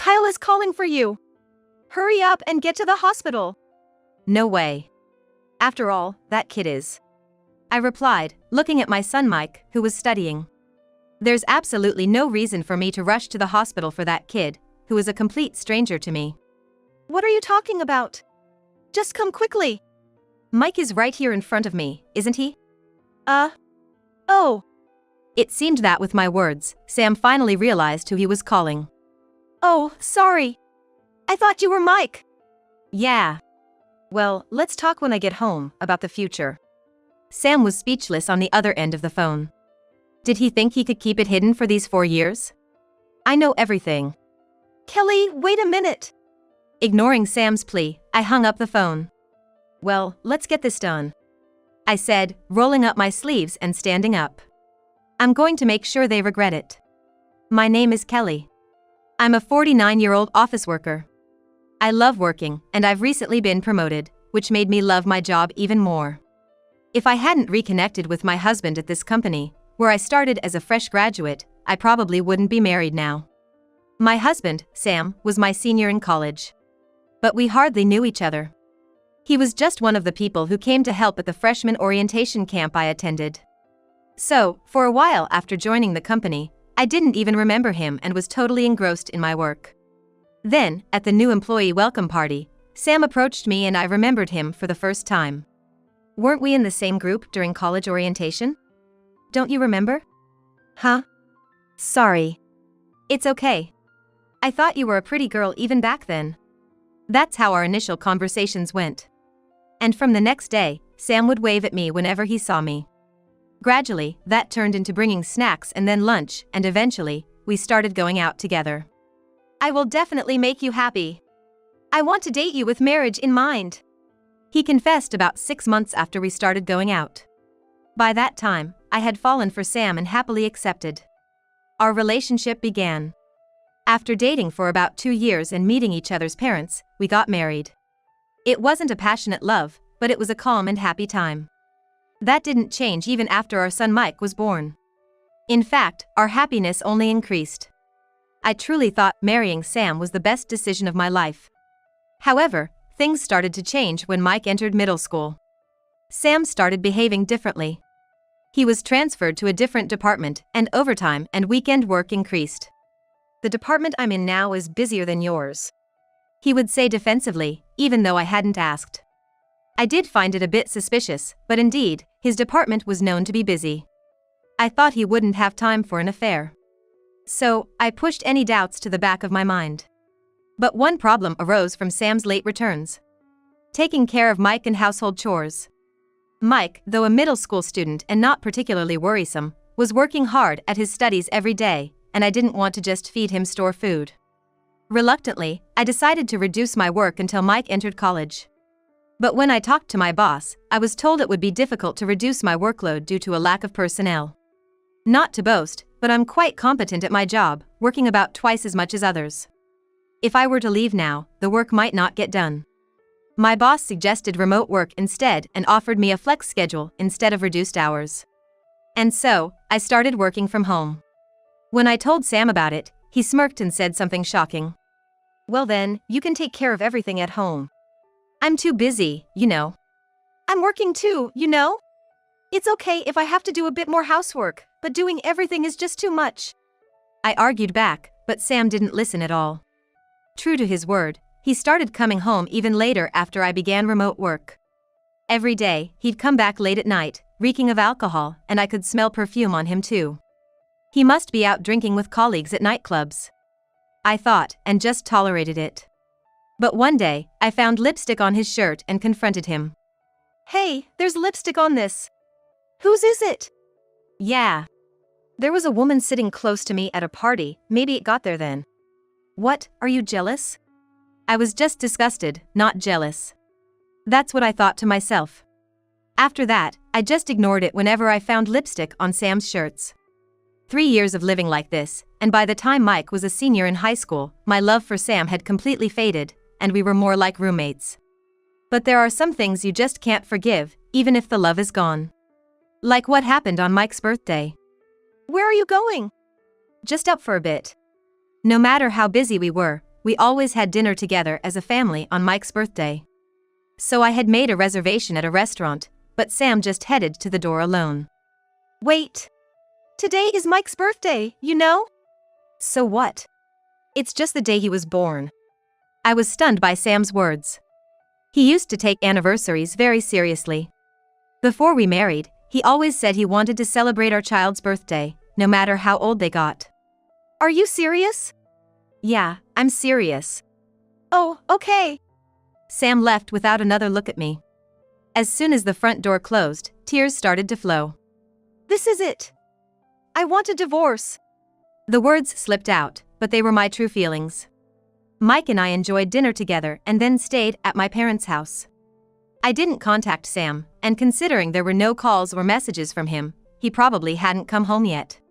Kyle is calling for you. Hurry up and get to the hospital. No way. After all, that kid is. I replied, looking at my son Mike, who was studying. There's absolutely no reason for me to rush to the hospital for that kid, who is a complete stranger to me. What are you talking about? Just come quickly. Mike is right here in front of me, isn't he? Oh. It seemed that with my words, Sam finally realized who he was calling. Oh, sorry. I thought you were Mike. Yeah. Well, let's talk when I get home, about the future. Sam was speechless on the other end of the phone. Did he think he could keep it hidden for these 4 years? I know everything. Kelly, wait a minute. Ignoring Sam's plea, I hung up the phone. Well, let's get this done, I said, rolling up my sleeves and standing up. I'm going to make sure they regret it. My name is Kelly. I'm a 49-year-old office worker. I love working, and I've recently been promoted, which made me love my job even more. If I hadn't reconnected with my husband at this company, where I started as a fresh graduate, I probably wouldn't be married now. My husband, Sam, was my senior in college. But we hardly knew each other. He was just one of the people who came to help at the freshman orientation camp I attended. So, for a while after joining the company, I didn't even remember him and was totally engrossed in my work. Then, at the new employee welcome party, Sam approached me and I remembered him for the first time. Weren't we in the same group during college orientation? Don't you remember? Huh? Sorry. It's okay. I thought you were a pretty girl even back then. That's how our initial conversations went. And from the next day, Sam would wave at me whenever he saw me. Gradually, that turned into bringing snacks and then lunch, and eventually, we started going out together. I will definitely make you happy. I want to date you with marriage in mind. He confessed about 6 months after we started going out. By that time, I had fallen for Sam and happily accepted. Our relationship began. After dating for about 2 years and meeting each other's parents, we got married. It wasn't a passionate love, but it was a calm and happy time. That didn't change even after our son Mike was born. In fact, our happiness only increased. I truly thought marrying Sam was the best decision of my life. However, things started to change when Mike entered middle school. Sam started behaving differently. He was transferred to a different department, and overtime and weekend work increased. The department I'm in now is busier than yours, he would say defensively, even though I hadn't asked. I did find it a bit suspicious, but indeed, his department was known to be busy. I thought he wouldn't have time for an affair. So, I pushed any doubts to the back of my mind. But one problem arose from Sam's late returns. Taking care of Mike and household chores. Mike, though a middle school student and not particularly worrisome, was working hard at his studies every day, and I didn't want to just feed him store food. Reluctantly, I decided to reduce my work until Mike entered college. But when I talked to my boss, I was told it would be difficult to reduce my workload due to a lack of personnel. Not to boast, but I'm quite competent at my job, working about twice as much as others. If I were to leave now, the work might not get done. My boss suggested remote work instead and offered me a flex schedule instead of reduced hours. And so, I started working from home. When I told Sam about it, he smirked and said something shocking. Well then, you can take care of everything at home. I'm too busy, you know. I'm working too, you know. It's okay if I have to do a bit more housework, but doing everything is just too much. I argued back, but Sam didn't listen at all. True to his word, he started coming home even later after I began remote work. Every day, he'd come back late at night, reeking of alcohol, and I could smell perfume on him too. He must be out drinking with colleagues at nightclubs, I thought, and just tolerated it. But one day, I found lipstick on his shirt and confronted him. Hey, there's lipstick on this. Whose is it? Yeah. There was a woman sitting close to me at a party, maybe it got there then. What, are you jealous? I was just disgusted, not jealous. That's what I thought to myself. After that, I just ignored it whenever I found lipstick on Sam's shirts. 3 years of living like this, and by the time Mike was a senior in high school, my love for Sam had completely faded, and we were more like roommates. But there are some things you just can't forgive, even if the love is gone. Like what happened on Mike's birthday. Where are you going? Just up for a bit. No matter how busy we were, we always had dinner together as a family on Mike's birthday. So I had made a reservation at a restaurant, but Sam just headed to the door alone. Wait. Today is Mike's birthday, you know? So what? It's just the day he was born. I was stunned by Sam's words. He used to take anniversaries very seriously. Before we married, he always said he wanted to celebrate our child's birthday, no matter how old they got. Are you serious? Yeah, I'm serious. Oh, okay. Sam left without another look at me. As soon as the front door closed, tears started to flow. This is it. I want a divorce. The words slipped out, but they were my true feelings. Mike and I enjoyed dinner together and then stayed at my parents' house. I didn't contact Sam, and considering there were no calls or messages from him, he probably hadn't come home yet.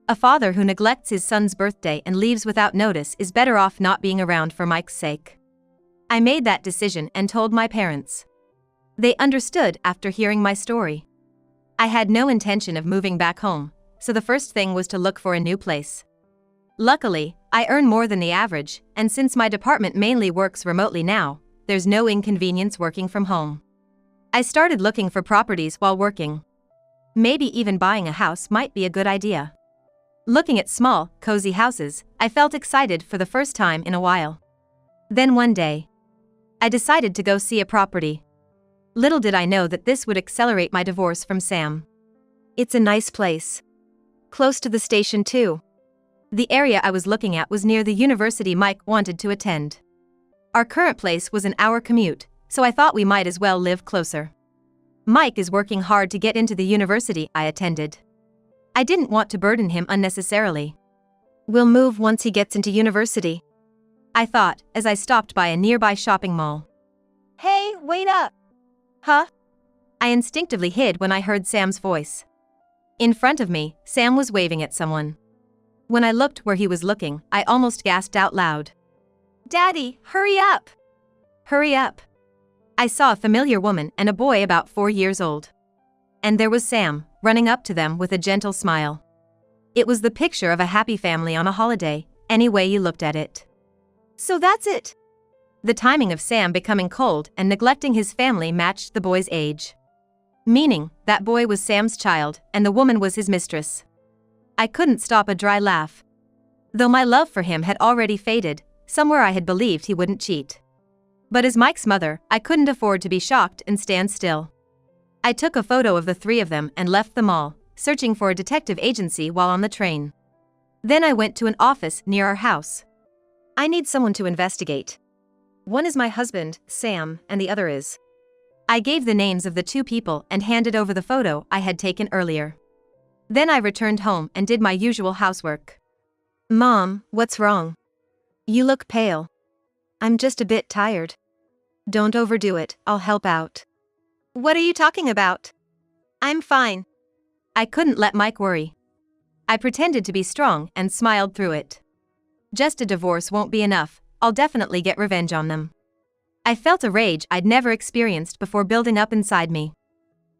A father who neglects his son's birthday and leaves without notice is better off not being around for Mike's sake. I made that decision and told my parents. They understood after hearing my story. I had no intention of moving back home, so the first thing was to look for a new place. Luckily, I earn more than the average, and since my department mainly works remotely now, there's no inconvenience working from home. I started looking for properties while working. Maybe even buying a house might be a good idea. Looking at small, cozy houses, I felt excited for the first time in a while. Then one day, I decided to go see a property. Little did I know that this would accelerate my divorce from Sam. It's a nice place. Close to the station too. The area I was looking at was near the university Mike wanted to attend. Our current place was an hour commute, so I thought we might as well live closer. Mike is working hard to get into the university I attended. I didn't want to burden him unnecessarily. We'll move once he gets into university, I thought, as I stopped by a nearby shopping mall. Hey, wait up! Huh? I instinctively hid when I heard Sam's voice. In front of me, Sam was waving at someone. When I looked where he was looking, I almost gasped out loud. Daddy, hurry up! Hurry up! I saw a familiar woman and a boy about 4 years old. And there was Sam, running up to them with a gentle smile. It was the picture of a happy family on a holiday, any way you looked at it. So that's it. The timing of Sam becoming cold and neglecting his family matched the boy's age. Meaning, that boy was Sam's child, and the woman was his mistress. I couldn't stop a dry laugh. Though my love for him had already faded, somewhere I had believed he wouldn't cheat. But as Mike's mother, I couldn't afford to be shocked and stand still. I took a photo of the three of them and left the mall, searching for a detective agency while on the train. Then I went to an office near our house. I need someone to investigate. One is my husband, Sam, and the other is. I gave the names of the two people and handed over the photo I had taken earlier. Then I returned home and did my usual housework. Mom, what's wrong? You look pale. I'm just a bit tired. Don't overdo it, I'll help out. What are you talking about? I'm fine. I couldn't let Mike worry. I pretended to be strong and smiled through it. Just a divorce won't be enough, I'll definitely get revenge on them. I felt a rage I'd never experienced before building up inside me.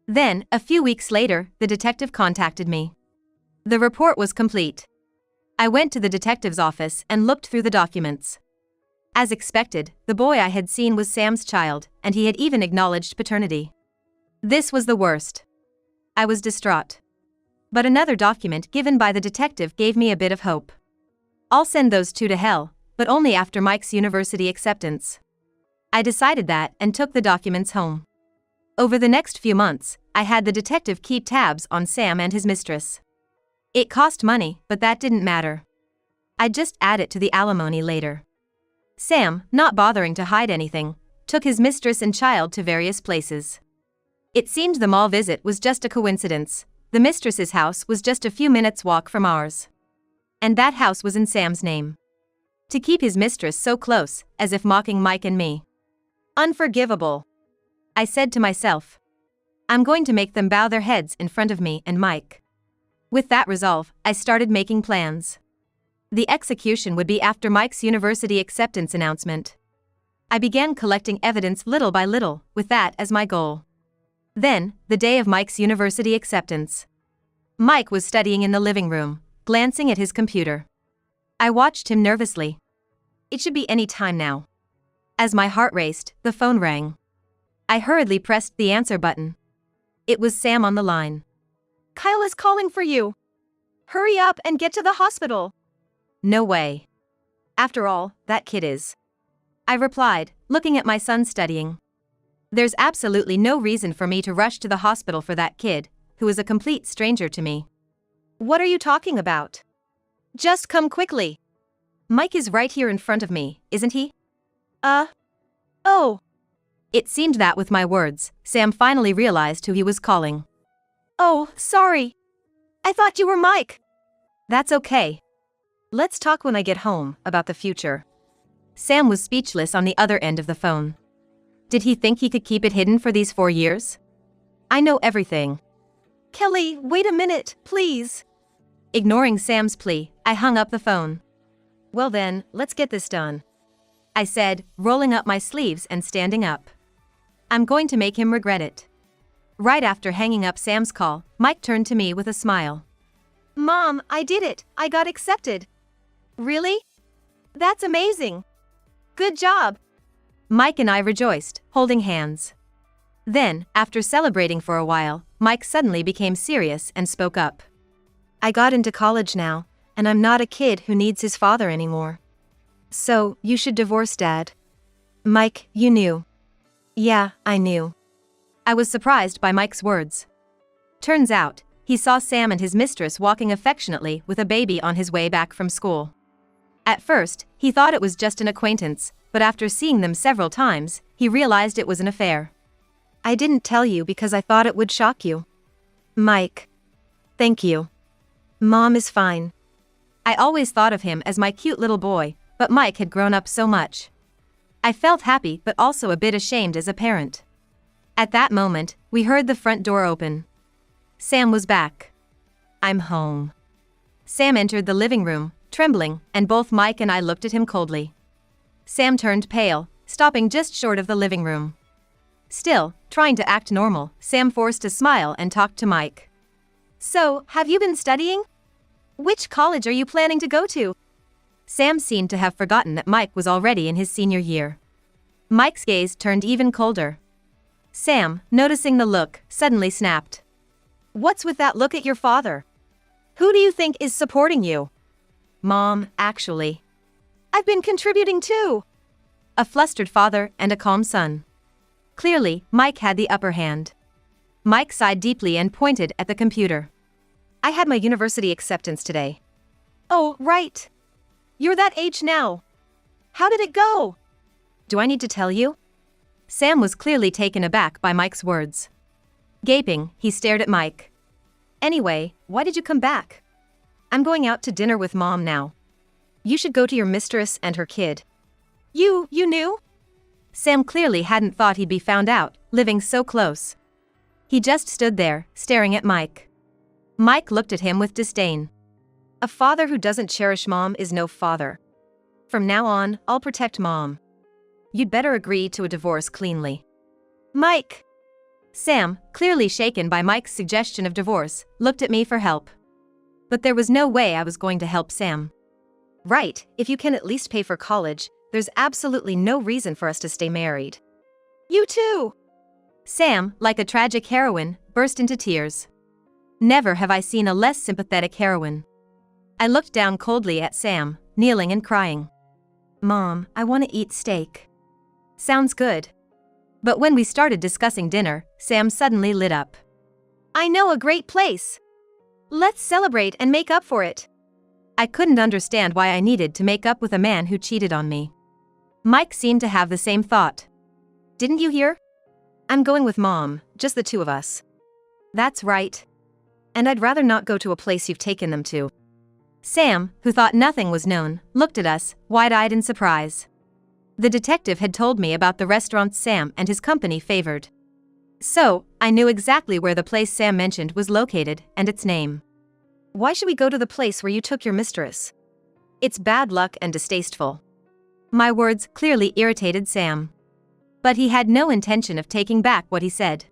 Then, a few weeks later, the detective contacted me. The report was complete. I went to the detective's office and looked through the documents. As expected, the boy I had seen was Sam's child, and he had even acknowledged paternity. This was the worst. I was distraught. But another document given by the detective gave me a bit of hope. I'll send those two to hell, but only after Mike's university acceptance. I decided that and took the documents home. Over the next few months, I had the detective keep tabs on Sam and his mistress. It cost money, but that didn't matter. I'd just add it to the alimony later. Sam, not bothering to hide anything, took his mistress and child to various places. It seemed the mall visit was just a coincidence. The mistress's house was just a few minutes' walk from ours. And that house was in Sam's name. To keep his mistress so close, as if mocking Mike and me. Unforgivable. I said to myself. I'm going to make them bow their heads in front of me and Mike. With that resolve, I started making plans. The execution would be after Mike's university acceptance announcement. I began collecting evidence little by little, with that as my goal. Then, the day of Mike's university acceptance. Mike was studying in the living room, glancing at his computer. I watched him nervously. It should be any time now. As my heart raced, the phone rang. I hurriedly pressed the answer button. It was Sam on the line. Kyle is calling for you. Hurry up and get to the hospital. No way. After all, that kid is. I replied, looking at my son studying. There's absolutely no reason for me to rush to the hospital for that kid, who is a complete stranger to me. What are you talking about? Just come quickly. Mike is right here in front of me, isn't he? Oh. It seemed that with my words, Sam finally realized who he was calling. Oh, sorry. I thought you were Mike. That's okay. Let's talk when I get home about the future. Sam was speechless on the other end of the phone. Did he think he could keep it hidden for these 4 years? I know everything. Kelly, wait a minute, please. Ignoring Sam's plea, I hung up the phone. Well then, let's get this done, I said, rolling up my sleeves and standing up. I'm going to make him regret it. Right after hanging up Sam's call, Mike turned to me with a smile. Mom, I did it. I got accepted. Really? That's amazing. Good job. Mike and I rejoiced, holding hands. Then, after celebrating for a while, Mike suddenly became serious and spoke up. I got into college now, and I'm not a kid who needs his father anymore. So, you should divorce Dad. Mike, you knew. Yeah, I knew. I was surprised by Mike's words. Turns out, he saw Sam and his mistress walking affectionately with a baby on his way back from school. At first, he thought it was just an acquaintance, but after seeing them several times, he realized it was an affair. I didn't tell you because I thought it would shock you. Mike. Thank you. Mom is fine. I always thought of him as my cute little boy, but Mike had grown up so much. I felt happy but also a bit ashamed as a parent. At that moment, we heard the front door open. Sam was back. I'm home. Sam entered the living room, trembling, and both Mike and I looked at him coldly. Sam turned pale, stopping just short of the living room. Still, trying to act normal, Sam forced a smile and talked to Mike. So, have you been studying? Which college are you planning to go to? Sam seemed to have forgotten that Mike was already in his senior year. Mike's gaze turned even colder. Sam, noticing the look, suddenly snapped. What's with that look at your father? Who do you think is supporting you? Mom, actually. I've been contributing too. A flustered father and a calm son. Clearly, Mike had the upper hand. Mike sighed deeply and pointed at the computer. I had my university acceptance today. Oh, right. You're that age now. How did it go? Do I need to tell you? Sam was clearly taken aback by Mike's words. Gaping, he stared at Mike. Anyway, why did you come back? I'm going out to dinner with Mom now. You should go to your mistress and her kid. You knew? Sam clearly hadn't thought he'd be found out, living so close. He just stood there, staring at Mike. Mike looked at him with disdain. A father who doesn't cherish Mom is no father. From now on, I'll protect Mom. You'd better agree to a divorce cleanly. Mike! Sam, clearly shaken by Mike's suggestion of divorce, looked at me for help. But there was no way I was going to help Sam. Right, if you can at least pay for college, there's absolutely no reason for us to stay married. You too! Sam, like a tragic heroine, burst into tears. Never have I seen a less sympathetic heroine. I looked down coldly at Sam, kneeling and crying. Mom, I want to eat steak. Sounds good. But when we started discussing dinner, Sam suddenly lit up. I know a great place. Let's celebrate and make up for it. I couldn't understand why I needed to make up with a man who cheated on me. Mike seemed to have the same thought. Didn't you hear? I'm going with Mom, just the two of us. That's right. And I'd rather not go to a place you've taken them to. Sam, who thought nothing was known, looked at us, wide-eyed in surprise. The detective had told me about the restaurants Sam and his company favored. So, I knew exactly where the place Sam mentioned was located, and its name. Why should we go to the place where you took your mistress? It's bad luck and distasteful. My words clearly irritated Sam. But he had no intention of taking back what he said.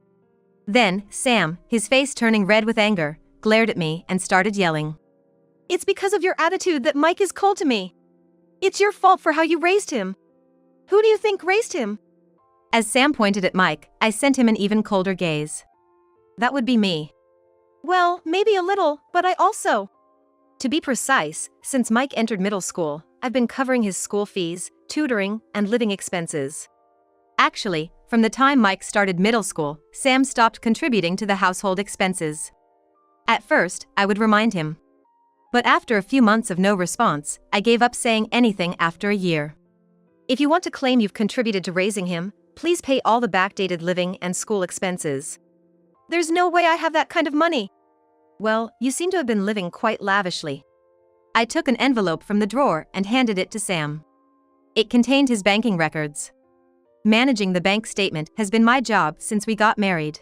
Then, Sam, his face turning red with anger, glared at me and started yelling. It's because of your attitude that Mike is cold to me. It's your fault for how you raised him. Who do you think raised him? As Sam pointed at Mike, I sent him an even colder gaze. That would be me. Well, maybe a little, but I also. To be precise, since Mike entered middle school, I've been covering his school fees, tutoring, and living expenses. Actually, from the time Mike started middle school, Sam stopped contributing to the household expenses. At first, I would remind him. But after a few months of no response, I gave up saying anything after a year. If you want to claim you've contributed to raising him, please pay all the backdated living and school expenses. There's no way I have that kind of money. Well, you seem to have been living quite lavishly. I took an envelope from the drawer and handed it to Sam. It contained his banking records. Managing the bank statement has been my job since we got married.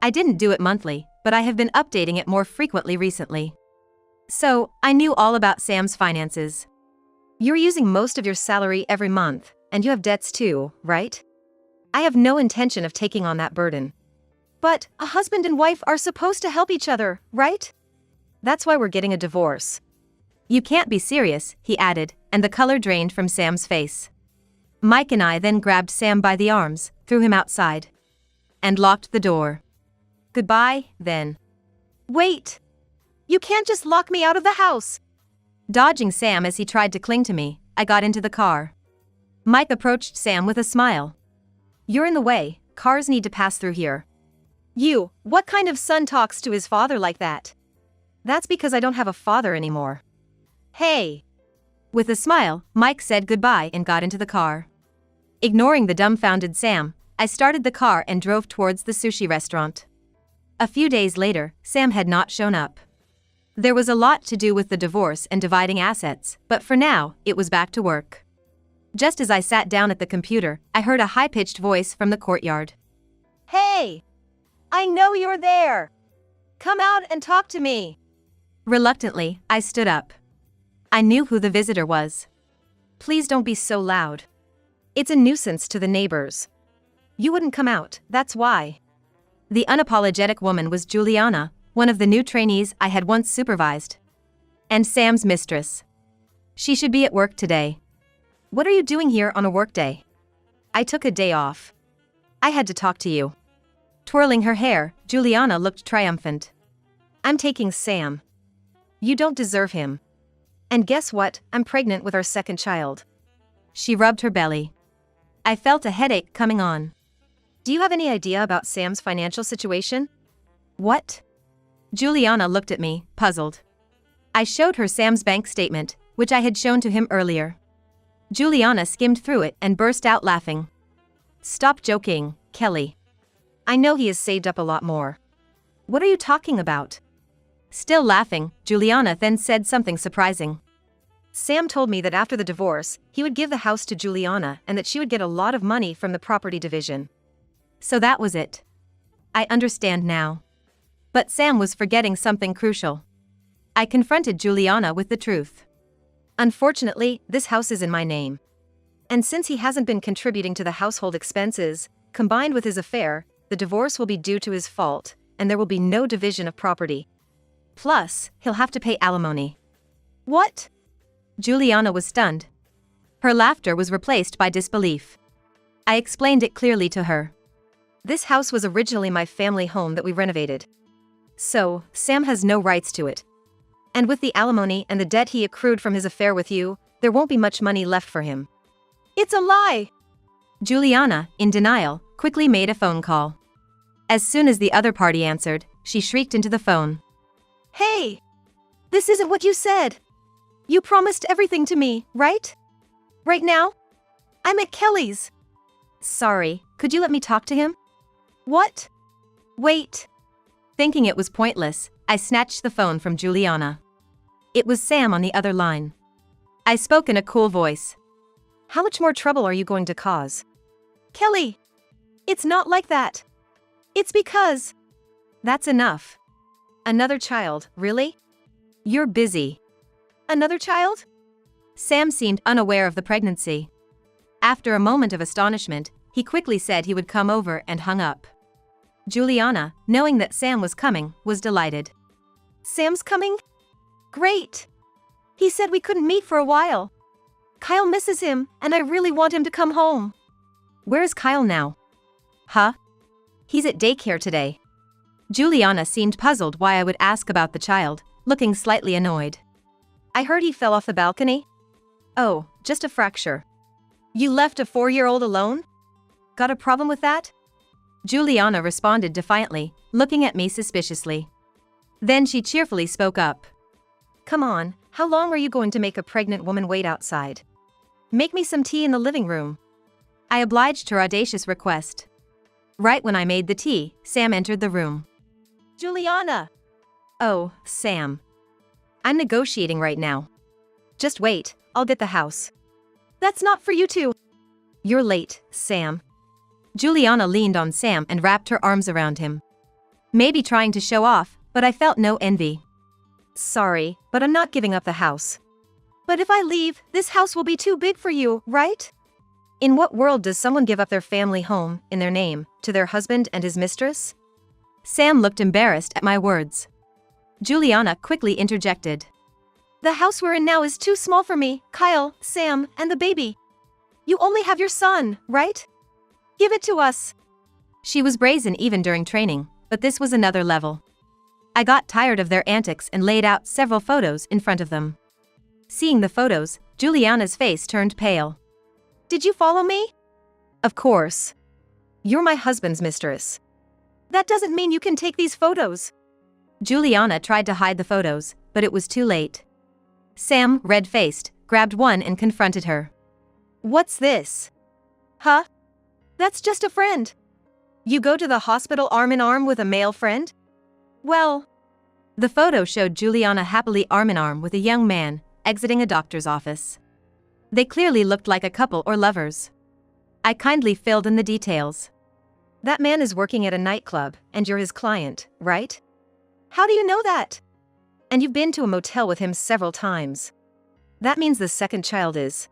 I didn't do it monthly, but I have been updating it more frequently recently. So, I knew all about Sam's finances. You're using most of your salary every month, and you have debts too, right? I have no intention of taking on that burden. But a husband and wife are supposed to help each other, right? That's why we're getting a divorce. You can't be serious, he added, and the color drained from Sam's face. Mike and I then grabbed Sam by the arms, threw him outside, and locked the door. Goodbye, then. Wait! You can't just lock me out of the house! Dodging Sam as he tried to cling to me, I got into the car. Mike approached Sam with a smile. You're in the way, cars need to pass through here. What kind of son talks to his father like that? That's because I don't have a father anymore. Hey! With a smile, Mike said goodbye and got into the car. Ignoring the dumbfounded Sam, I started the car and drove towards the sushi restaurant. A few days later, Sam had not shown up. There was a lot to do with the divorce and dividing assets, but for now, it was back to work. Just as I sat down at the computer, I heard a high-pitched voice from the courtyard. Hey! I know you're there! Come out and talk to me! Reluctantly, I stood up. I knew who the visitor was. Please don't be so loud. It's a nuisance to the neighbors. You wouldn't come out, that's why. The unapologetic woman was Juliana, one of the new trainees I had once supervised. And Sam's mistress. She should be at work today. What are you doing here on a workday? I took a day off. I had to talk to you. Twirling her hair, Juliana looked triumphant. I'm taking Sam. You don't deserve him. And guess what? I'm pregnant with our second child. She rubbed her belly. I felt a headache coming on. Do you have any idea about Sam's financial situation? What? Juliana looked at me, puzzled. I showed her Sam's bank statement, which I had shown to him earlier. Juliana skimmed through it and burst out laughing. Stop joking, Kelly. I know he has saved up a lot more. What are you talking about? Still laughing, Juliana then said something surprising. Sam told me that after the divorce, he would give the house to Juliana and that she would get a lot of money from the property division. So that was it. I understand now. But Sam was forgetting something crucial. I confronted Juliana with the truth. Unfortunately, this house is in my name. And since he hasn't been contributing to the household expenses, combined with his affair, the divorce will be due to his fault, and there will be no division of property. Plus, he'll have to pay alimony. What? Juliana was stunned. Her laughter was replaced by disbelief. I explained it clearly to her. This house was originally my family home that we renovated. So, Sam has no rights to it. And with the alimony and the debt he accrued from his affair with you, there won't be much money left for him. It's a lie! Juliana, in denial, quickly made a phone call. As soon as the other party answered, she shrieked into the phone. Hey! This isn't what you said! You promised everything to me, right? Right now? I'm at Kelly's. Sorry, could you let me talk to him? What? Wait. Thinking it was pointless, I snatched the phone from Juliana. It was Sam on the other line. I spoke in a cool voice. How much more trouble are you going to cause? Kelly! It's not like that. It's because... That's enough. Another child, really? You're busy. Another child? Sam seemed unaware of the pregnancy. After a moment of astonishment, he quickly said he would come over and hung up. Juliana, knowing that Sam was coming, was delighted. Sam's coming? Great! He said we couldn't meet for a while. Kyle misses him, and I really want him to come home. Where's Kyle now? Huh? He's at daycare today. Juliana seemed puzzled why I would ask about the child, looking slightly annoyed. I heard he fell off the balcony. Oh, just a fracture. You left a 4-year-old alone? Got a problem with that? Juliana responded defiantly, looking at me suspiciously. Then she cheerfully spoke up. Come on, how long are you going to make a pregnant woman wait outside? Make me some tea in the living room. I obliged her audacious request. Right when I made the tea, Sam entered the room. Juliana! Oh, Sam. I'm negotiating right now. Just wait, I'll get the house. That's not for you two. You're late, Sam. Juliana leaned on Sam and wrapped her arms around him. Maybe trying to show off, but I felt no envy. Sorry, but I'm not giving up the house. But if I leave, this house will be too big for you, right? In what world does someone give up their family home, in their name, to their husband and his mistress? Sam looked embarrassed at my words. Juliana quickly interjected. The house we're in now is too small for me, Kyle, Sam, and the baby. You only have your son, right? Give it to us. She was brazen even during training, but this was another level. I got tired of their antics and laid out several photos in front of them. Seeing the photos, Juliana's face turned pale. Did you follow me? Of course. You're my husband's mistress. That doesn't mean you can take these photos. Juliana tried to hide the photos, but it was too late. Sam, red-faced, grabbed one and confronted her. What's this? Huh? That's just a friend. You go to the hospital arm in arm with a male friend? Well, the photo showed Juliana happily arm in arm with a young man, exiting a doctor's office. They clearly looked like a couple or lovers. I kindly filled in the details. That man is working at a nightclub, and you're his client, right? How do you know that? And you've been to a motel with him several times. That means the second child is.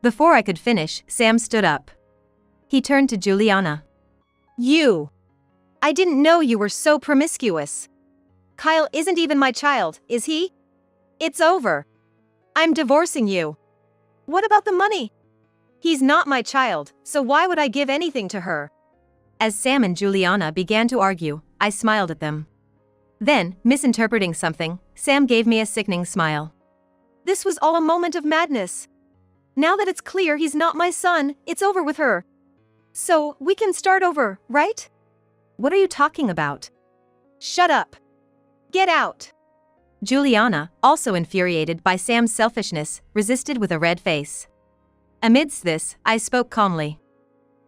Before I could finish, Sam stood up. He turned to Juliana. You! I didn't know you were so promiscuous. Kyle isn't even my child, is he? It's over. I'm divorcing you. What about the money? He's not my child, so why would I give anything to her? As Sam and Juliana began to argue, I smiled at them. Then, misinterpreting something, Sam gave me a sickening smile. This was all a moment of madness. Now that it's clear he's not my son, it's over with her. So, we can start over, right? What are you talking about? Shut up. Get out. Juliana, also infuriated by Sam's selfishness, resisted with a red face. Amidst this, I spoke calmly.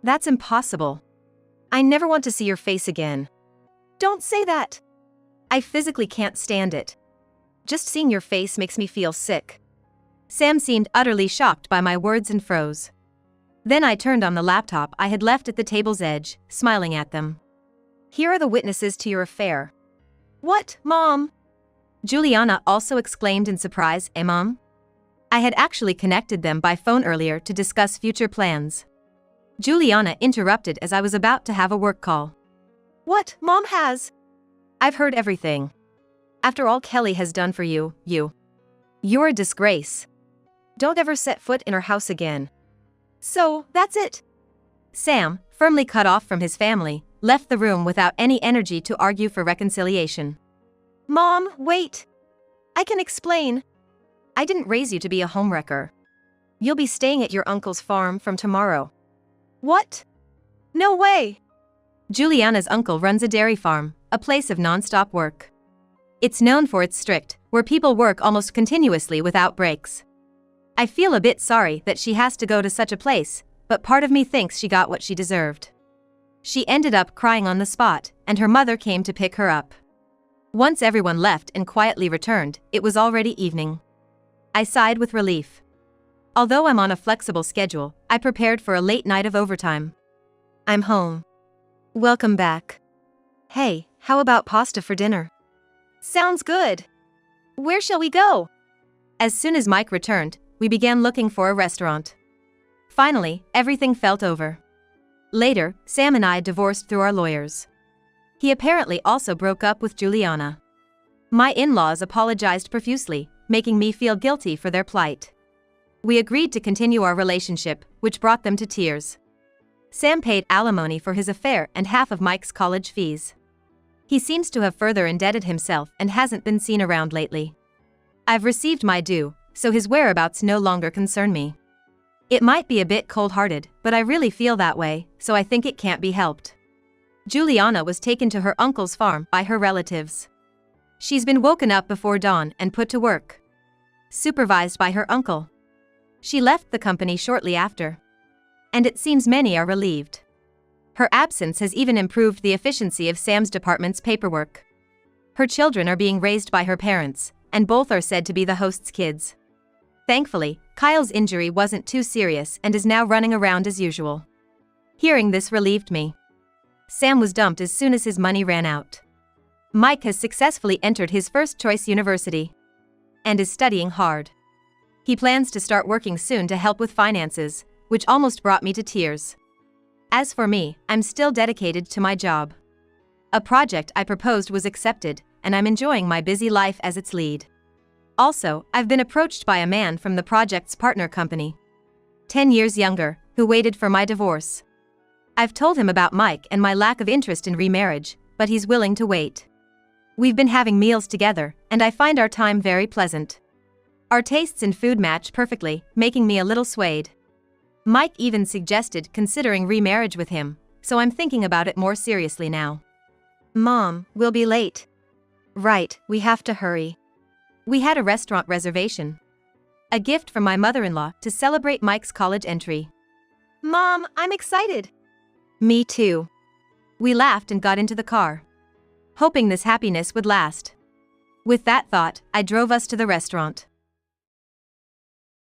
That's impossible. I never want to see your face again. Don't say that. I physically can't stand it. Just seeing your face makes me feel sick. Sam seemed utterly shocked by my words and froze. Then I turned on the laptop I had left at the table's edge, smiling at them. Here are the witnesses to your affair. What, Mom? Juliana also exclaimed in surprise, Mom? I had actually connected them by phone earlier to discuss future plans. Juliana interrupted as I was about to have a work call. What, Mom has? I've heard everything. After all Kelly has done for you, you're a disgrace. Don't ever set foot in her house again. So, that's it. Sam, firmly cut off from his family, left the room without any energy to argue for reconciliation. Mom, wait. I can explain. I didn't raise you to be a homewrecker. You'll be staying at your uncle's farm from tomorrow. What? No way. Juliana's uncle runs a dairy farm, a place of non-stop work. It's known for its strict, where people work almost continuously without breaks. I feel a bit sorry that she has to go to such a place, but part of me thinks she got what she deserved. She ended up crying on the spot, and her mother came to pick her up. Once everyone left and quietly returned, it was already evening. I sighed with relief. Although I'm on a flexible schedule, I prepared for a late night of overtime. I'm home. Welcome back. Hey, how about pasta for dinner? Sounds good. Where shall we go? As soon as Mike returned, we began looking for a restaurant. Finally, everything felt over. Later, Sam and I divorced through our lawyers. He apparently also broke up with Juliana. My in-laws apologized profusely, making me feel guilty for their plight. We agreed to continue our relationship, which brought them to tears. Sam paid alimony for his affair and half of Mike's college fees. He seems to have further indebted himself and hasn't been seen around lately. I've received my due, so his whereabouts no longer concern me. It might be a bit cold-hearted, but I really feel that way, so I think it can't be helped. Juliana was taken to her uncle's farm by her relatives. She's been woken up before dawn and put to work, supervised by her uncle. She left the company shortly after, and it seems many are relieved. Her absence has even improved the efficiency of Sam's department's paperwork. Her children are being raised by her parents, and both are said to be the host's kids. Thankfully, Kyle's injury wasn't too serious and is now running around as usual. Hearing this relieved me. Sam was dumped as soon as his money ran out. Mike has successfully entered his first-choice university and is studying hard. He plans to start working soon to help with finances, which almost brought me to tears. As for me, I'm still dedicated to my job. A project I proposed was accepted, and I'm enjoying my busy life as its lead. Also, I've been approached by a man from the project's partner company, 10 years younger, who waited for my divorce. I've told him about Mike and my lack of interest in remarriage, but he's willing to wait. We've been having meals together, and I find our time very pleasant. Our tastes in food match perfectly, making me a little swayed. Mike even suggested considering remarriage with him, so I'm thinking about it more seriously now. Mom, we'll be late. Right, we have to hurry. We had a restaurant reservation. A gift from my mother-in-law to celebrate Mike's college entry. Mom, I'm excited. Me too. We laughed and got into the car, hoping this happiness would last. With that thought, I drove us to the restaurant.